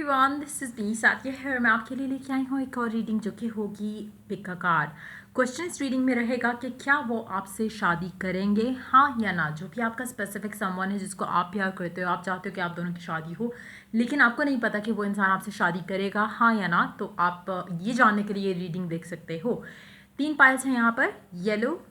Everyone, this is me साथी है। मैं आपके लिए लेके आई हूँ एक और रीडिंग जो कि होगी बेकार। क्वेश्चन इस रीडिंग में रहेगा कि क्या वो आपसे शादी करेंगे, हाँ या ना। जो भी आपका स्पेसिफिक समवन है जिसको आप प्यार करते हो, आप चाहते हो कि आप दोनों की शादी हो, लेकिन आपको नहीं पता कि वो इंसान आपसे शादी करेगा हाँ या ना, तो आप ये जानने के लिए ये रीडिंग देख सकते हो। 3 पाइल्स हैं यहाँ पर, येलो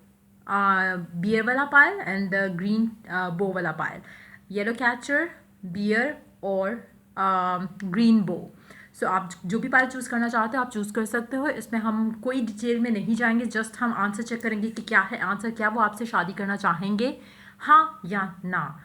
बियर वाला पायल एंड ग्रीन बो वाला पायल। येलो कैचर, बियर और ग्रीन बो। सो आप जो भी पायल चूज़ करना चाहते हो आप चूज़ कर सकते हो। इसमें हम कोई डिटेल में नहीं जाएंगे, जस्ट हम आंसर चेक करेंगे कि क्या है आंसर, क्या वो आपसे शादी करना चाहेंगे हाँ या ना,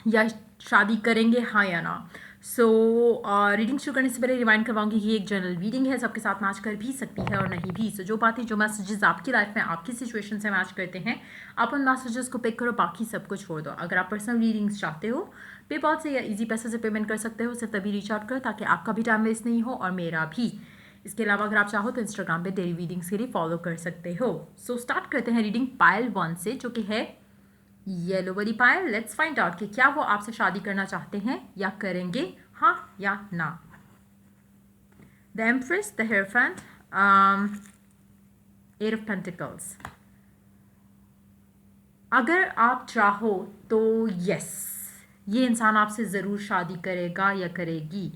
या शादी करेंगे हाँ या ना। सो रीडिंग शुरू करने से पहले रिमाइंड करवाऊंगी कि ये एक जनरल रीडिंग है, सबके साथ मैच कर भी सकती है और नहीं भी। सो जो बातें जो मैसेजेस आपकी लाइफ में आपकी सिचुएशन से मैच करते हैं आप उन मैसेजेस को पिक करो, बाकी सबको छोड़ दो। अगर आप पर्सनल रीडिंग्स चाहते हो पेपॉल से या इजी पैसे से पेमेंट कर सकते हो, सिर्फ तभी रीच आउट करो ताकि आपका भी टाइम वेस्ट नहीं हो और मेरा भी। इसके अलावा अगर आप चाहो तो इंस्टाग्राम पे डेली रीडिंग्स के लिए फॉलो कर सकते हो। सो स्टार्ट करते हैं रीडिंग पायल 1 से, जो कि है येलो वाली पायल। लेट्स फाइंड आउट कि क्या वो आपसे शादी करना चाहते हैं या करेंगे हाँ या ना। The empress, the hierophant, eight of pentacles. अगर आप चाहो तो यस, ये इंसान आपसे ज़रूर शादी करेगा या करेगी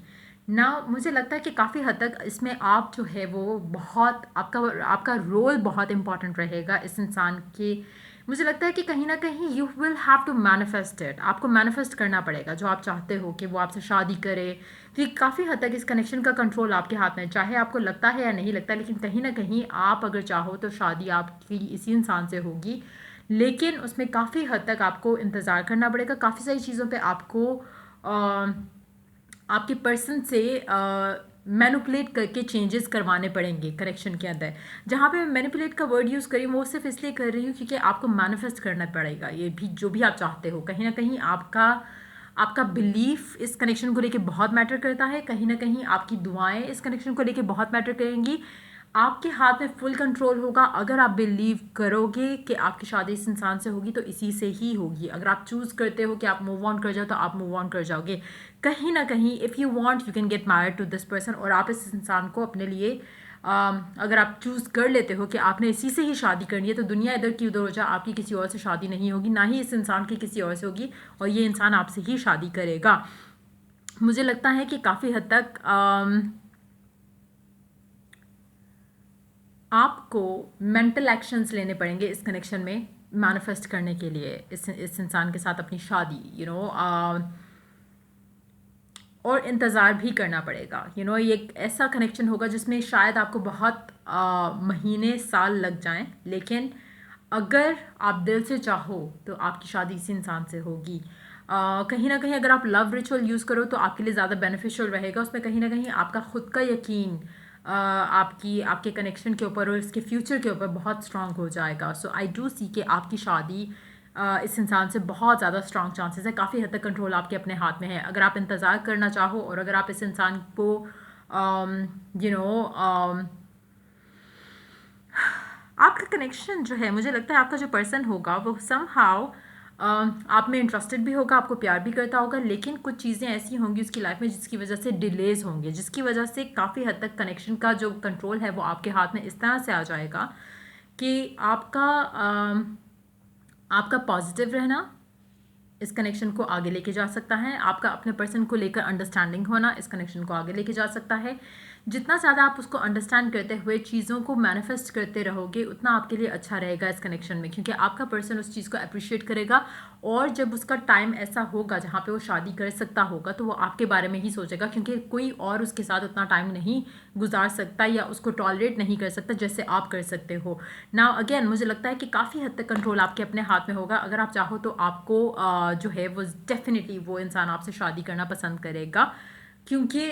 ना। मुझे लगता है कि काफ़ी हद तक इसमें आप जो है वो बहुत आपका रोल बहुत इंपॉर्टेंट रहेगा इस इंसान के। मुझे लगता है कि कहीं ना कहीं you will have to manifest it, आपको मैनिफेस्ट करना पड़ेगा जो आप चाहते हो कि वो आपसे शादी करे, क्योंकि काफ़ी हद तक इस कनेक्शन का कंट्रोल आपके हाथ में है, चाहे आपको लगता है या नहीं लगता, लेकिन कहीं ना कहीं आप अगर चाहो तो शादी आपकी इसी इंसान से होगी। लेकिन उसमें काफ़ी हद तक आपको इंतज़ार करना पड़ेगा, काफ़ी सारी चीज़ों पे आपको आपके पर्सन से मैनिपुलेट करके चेंजेस करवाने पड़ेंगे करेक्शन के अंदर। जहाँ पे मैं मैनिपुलेट का वर्ड यूज़ करी वो सिर्फ इसलिए कर रही हूँ क्योंकि आपको मैनिफेस्ट करना पड़ेगा ये भी जो भी आप चाहते हो। कहीं ना कहीं आपका बिलीफ इस कनेक्शन को लेके बहुत मैटर करता है, कहीं ना कहीं आपकी दुआएं इस कनेक्शन को लेके बहुत मैटर करेंगी। आपके हाथ में फुल कंट्रोल होगा। अगर आप बिलीव करोगे कि आपकी शादी इस इंसान से होगी तो इसी से ही होगी। अगर आप चूज़ करते हो कि आप मूव ऑन कर जाओ तो आप मूव ऑन कर जाओगे। कहीं ना कहीं if you want you can get married to this person, और आप इस इंसान को अपने लिए अगर आप चूज़ कर लेते हो कि आपने इसी से ही शादी करनी है तो दुनिया इधर की उधर हो जाए, आपकी किसी और से शादी नहीं होगी, ना ही इस इंसान की किसी और से होगी, और ये इंसान आपसे ही शादी करेगा। मुझे लगता है कि काफ़ी हद तक आपको मेंटल एक्शंस लेने पड़ेंगे इस कनेक्शन में मैनिफेस्ट करने के लिए इस इंसान के साथ अपनी शादी, और इंतज़ार भी करना पड़ेगा। ये एक ऐसा कनेक्शन होगा जिसमें शायद आपको बहुत महीने साल लग जाएं, लेकिन अगर आप दिल से चाहो तो आपकी शादी इसी इंसान से होगी। कहीं ना कहीं अगर आप लव रिचुअल यूज़ करो तो आपके लिए ज़्यादा बेनिफिशियल रहेगा। उसमें कहीं ना कहीं आपका खुद का यकीन आपके कनेक्शन के ऊपर और इसके फ्यूचर के ऊपर बहुत स्ट्रांग हो जाएगा। सो आई डू सी कि आपकी शादी इस इंसान से बहुत ज़्यादा स्ट्रांग चांसेस है, काफ़ी हद तक कंट्रोल आपके अपने हाथ में है। अगर आप इंतज़ार करना चाहो और अगर आप इस इंसान को आपका कनेक्शन जो है, मुझे लगता है आपका जो पर्सन होगा वो समहाउ आप में इंटरेस्टेड भी होगा, आपको प्यार भी करता होगा, लेकिन कुछ चीज़ें ऐसी होंगी उसकी लाइफ में जिसकी वजह से डिलेज होंगे, जिसकी वजह से काफ़ी हद तक कनेक्शन का जो कंट्रोल है वो आपके हाथ में इस तरह से आ जाएगा कि आपका पॉजिटिव रहना इस कनेक्शन को आगे लेके जा सकता है, आपका अपने पर्सन को लेकर अंडरस्टैंडिंग होना इस कनेक्शन को आगे लेके जा सकता है। जितना ज़्यादा आप उसको अंडरस्टैंड करते हुए चीज़ों को मैनिफेस्ट करते रहोगे उतना आपके लिए अच्छा रहेगा इस कनेक्शन में, क्योंकि आपका पर्सन उस चीज़ को अप्रिशिएट करेगा, और जब उसका टाइम ऐसा होगा जहाँ पे वो शादी कर सकता होगा तो वो आपके बारे में ही सोचेगा, क्योंकि कोई और उसके साथ उतना टाइम नहीं गुजार सकता या उसको टॉलरेट नहीं कर सकता जैसे आप कर सकते हो ना। अगेन मुझे लगता है कि काफ़ी हद तक कंट्रोल आपके अपने हाथ में होगा। अगर आप चाहो तो आपको जो है वो डेफिनेटली वो इंसान आपसे शादी करना पसंद करेगा, क्योंकि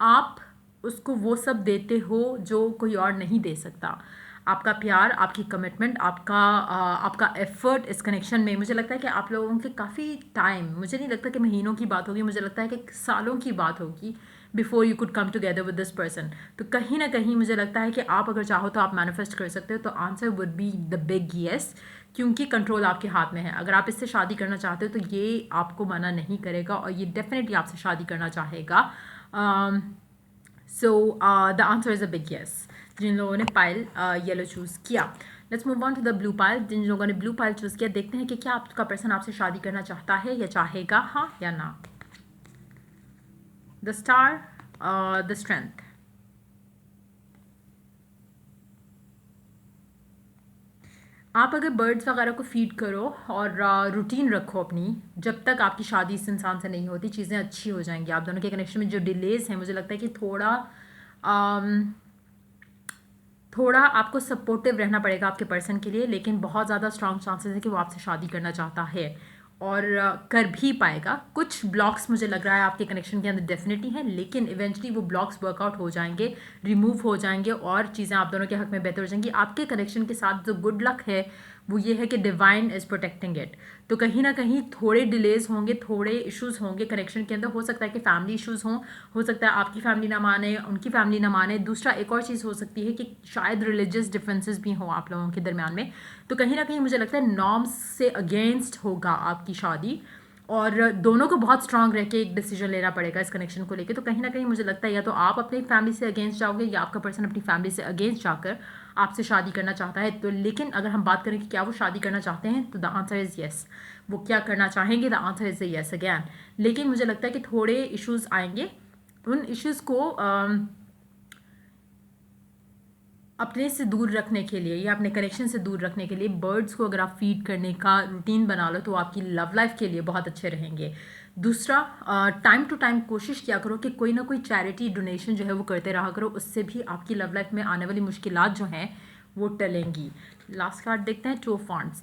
आप उसको वो सब देते हो जो कोई और नहीं दे सकता। आपका प्यार, आपकी कमिटमेंट, आपका एफर्ट इस कनेक्शन में, मुझे लगता है कि आप लोगों के काफ़ी टाइम, मुझे नहीं लगता कि महीनों की बात होगी, मुझे लगता है कि सालों की बात होगी before you could come together with this person. तो कहीं ना कहीं मुझे लगता है कि आप अगर चाहो तो आप मैनिफेस्ट कर सकते हो। तो answer would be the big yes, क्योंकि कंट्रोल आपके हाथ में है। अगर आप इससे शादी करना चाहते हो तो ये आपको मना नहीं करेगा और ये डेफिनेटली आपसे शादी करना चाहेगा। So the answer is a big yes जिन लोगों ने पाइल येलो चूज़ किया। Let's move on to the blue pile. जिन लोगों ने ब्लू पाइल चूज़ किया, देखते हैं कि क्या आपका पर्सन आपसे शादी करना चाहता है या चाहेगा, हाँ या ना। The star, the strength. आप अगर बर्ड्स वगैरह को फीड करो और रूटीन रखो अपनी, जब तक आपकी शादी इस इंसान से नहीं होती चीज़ें अच्छी हो जाएंगी। आप दोनों के कनेक्शन में जो डिलेज हैं, मुझे लगता है कि थोड़ा आपको सपोर्टिव रहना पड़ेगा आपके पर्सन के लिए, लेकिन बहुत ज़्यादा स्ट्रॉन्ग चांसेस है कि वो आपसे शादी करना चाहता है और कर भी पाएगा। कुछ ब्लॉक्स मुझे लग रहा है आपके कनेक्शन के अंदर डेफिनेटली है, लेकिन इवेंचुअली वो ब्लॉक्स वर्कआउट हो जाएंगे, रिमूव हो जाएंगे और चीज़ें आप दोनों के हक में बेहतर हो जाएंगी। आपके कनेक्शन के साथ जो गुड लक है वो ये है कि डिवाइन इज़ प्रोटेक्टिंग इट। तो कहीं ना कहीं थोड़े डिलेज होंगे, थोड़े इश्यूज होंगे कनेक्शन के अंदर। हो सकता है कि फैमिली इश्यूज हों, हो सकता है आपकी फैमिली ना माने, उनकी फैमिली ना माने। दूसरा एक और चीज़ हो सकती है कि शायद रिलीजियस डिफरेंसेस भी हों आप लोगों के दरमियान में। तो कहीं ना कहीं मुझे लगता है नॉर्म्स से अगेंस्ट होगा आपकी शादी और दोनों को बहुत स्ट्रांग रह के एक डिसीजन लेना पड़ेगा इस कनेक्शन को लेके। तो कहीं ना कहीं मुझे लगता है या तो आप अपनी फैमिली से अगेंस्ट जाओगे या आपका पर्सन अपनी फैमिली से अगेंस्ट जाकर आपसे शादी करना चाहता है। तो लेकिन अगर हम बात करें कि क्या वो शादी करना चाहते हैं, तो द आंसर इज़ येस। वो क्या करना चाहेंगे, the answer is yes again. लेकिन मुझे लगता है कि थोड़े इश्यूज आएंगे, उन इश्यूज को अपने से दूर रखने के लिए या अपने कनेक्शन से दूर रखने के लिए बर्ड्स को अगर आप फीड करने का रूटीन बना लो तो आपकी लव लाइफ के लिए बहुत अच्छे रहेंगे। दूसरा, टाइम टू टाइम कोशिश किया करो कि कोई ना कोई चैरिटी डोनेशन जो है वो करते रहा करो, उससे भी आपकी लव लाइफ में आने वाली मुश्किलात जो हैं वो टलेंगी। लास्ट कार्ड देखते हैं, टू ऑफ वांड्स।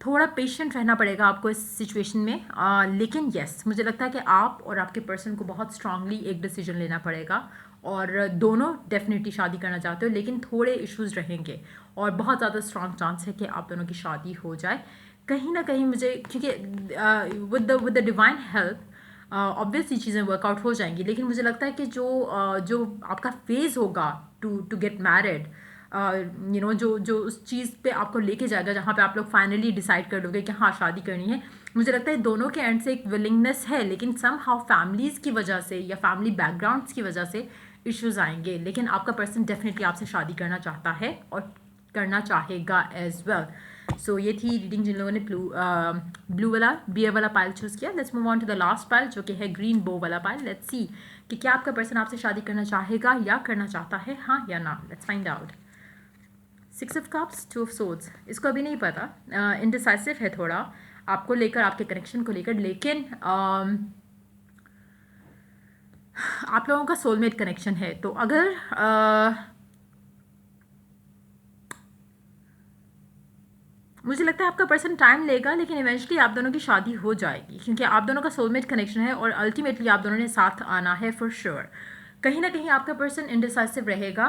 थोड़ा पेशेंट रहना पड़ेगा आपको इस सिचुएशन में, लेकिन येस मुझे लगता है कि आप और आपके पर्सन को बहुत स्ट्रांगली एक डिसीजन लेना पड़ेगा और दोनों डेफिनेटली शादी करना चाहते हो, लेकिन थोड़े इश्यूज रहेंगे और बहुत ज़्यादा स्ट्रांग चांस है कि आप दोनों की शादी हो जाए। कहीं ना कहीं मुझे, क्योंकि with the divine help obviously चीज़ें वर्कआउट हो जाएंगी, लेकिन मुझे लगता है कि जो आपका फेज़ होगा टू गेट मैरिड, जो उस चीज़ पे आपको लेके जाएगा जहाँ पे आप लोग फाइनली डिसाइड कर लोगे कि हाँ शादी करनी है। मुझे लगता है दोनों के एंड से एक विलिंगनेस है, लेकिन सम हाउ फैमिलीज़ की वजह से या फैमिली बैकग्राउंड्स की वजह से इश्यूज आएंगे। लेकिन आपका पर्सन डेफिनेटली आपसे शादी करना चाहता है और करना चाहेगा एज वेल। सो ये थी रीडिंग जिन लोगों ने ब्लू वाला बियर वाला पाइल चूज़ किया। Let's move on to the last pile जो कि है ग्रीन बो वाला पाइल। लेट्स सी कि क्या आपका पर्सन आपसे शादी करना चाहेगा या करना चाहता है, हाँ या ना। Let's find out. 6 of cups, 2 of swords. इसको अभी नहीं पता, इनडिसाइसिव है थोड़ा आपको लेकर, आपके कनेक्शन को लेकर, लेकिन आप लोगों का सोलमेट कनेक्शन है। तो अगर मुझे लगता है आपका पर्सन टाइम लेगा, लेकिन इवेंचुअली आप दोनों की शादी हो जाएगी, क्योंकि आप दोनों का सोलमेट कनेक्शन है और अल्टीमेटली आप दोनों ने साथ आना है फॉर श्योर। कहीं ना कहीं आपका पर्सन इनडिसाइसिव रहेगा,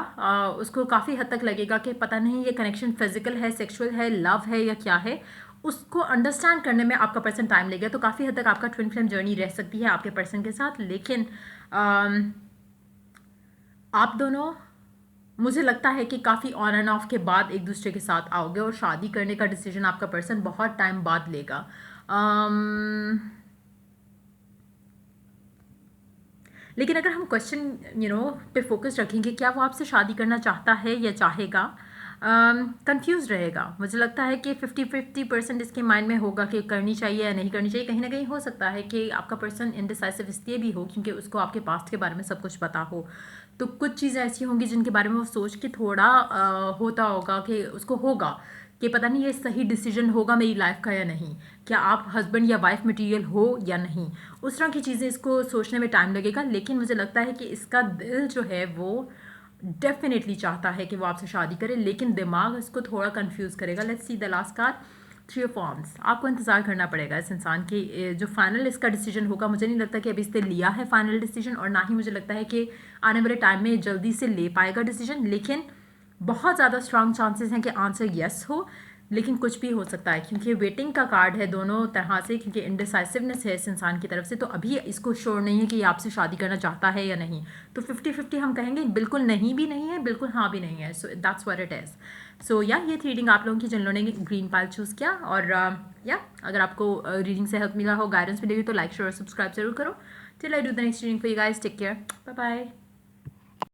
उसको काफ़ी हद तक लगेगा कि पता नहीं ये कनेक्शन फिजिकल है, सेक्सुअल है, लव है या क्या है। उसको अंडरस्टैंड करने में आपका पर्सन टाइम लेगा। तो काफ़ी हद तक आपका ट्विन फ्लेम जर्नी रह सकती है आपके पर्सन के साथ, लेकिन आप दोनों, मुझे लगता है कि काफ़ी ऑन एंड ऑफ के बाद एक दूसरे के साथ आओगे और शादी करने का डिसीजन आपका पर्सन बहुत टाइम बाद लेगा। लेकिन अगर हम क्वेश्चन पे फोकस रखेंगे, क्या वो आपसे शादी करना चाहता है या चाहेगा, कंफ्यूज रहेगा। मुझे लगता है कि 50-50% इसके माइंड में होगा कि करनी चाहिए या नहीं करनी चाहिए। कहीं ना कहीं हो सकता है कि आपका पर्सन इनडिसाइसिव इसलिए भी हो क्योंकि उसको आपके पास्ट के बारे में सब कुछ पता हो। तो कुछ चीज़ें ऐसी होंगी जिनके बारे में वो सोच के थोड़ा होता होगा कि उसको होगा कि पता नहीं ये सही डिसीजन होगा मेरी लाइफ का या नहीं, क्या आप हस्बैंड या वाइफ मटेरियल हो या नहीं। उस तरह की चीज़ें इसको सोचने में टाइम लगेगा, लेकिन मुझे लगता है कि इसका दिल जो है वो डेफिनेटली चाहता है कि वो आपसे शादी करे, लेकिन दिमाग इसको थोड़ा कंफ्यूज करेगा। Let's see the last card, 3 of wands. आपको इंतज़ार करना पड़ेगा इस इंसान की जो फाइनल इसका डिसीजन होगा। मुझे नहीं लगता कि अभी इसने लिया है फाइनल डिसीजन, और ना ही मुझे लगता है कि आने वाले टाइम में जल्दी से ले पाएगा डिसीजन, लेकिन बहुत ज़्यादा स्ट्रांग चांसेस हैं कि आंसर येस हो। लेकिन कुछ भी हो सकता है क्योंकि वेटिंग का कार्ड है दोनों तरह से, क्योंकि इंडिसाइसिवनेस है इस इंसान की तरफ से, तो अभी इसको श्योर नहीं है कि ये आपसे शादी करना चाहता है या नहीं। तो 50-50 हम कहेंगे, बिल्कुल नहीं भी नहीं है, बिल्कुल हाँ भी नहीं है। So that's what it is. So या ये थी रीडिंग आप लोगों की जिन लोगों ने ग्रीन पाइल चूज़ किया। और या अगर आपको रीडिंग से हेल्प मिला हो, गाइडेंस मिलेगी, तो लाइक शेयर और सब्सक्राइब जरूर करो। Till I do the next reading for you guys, take care, bye bye.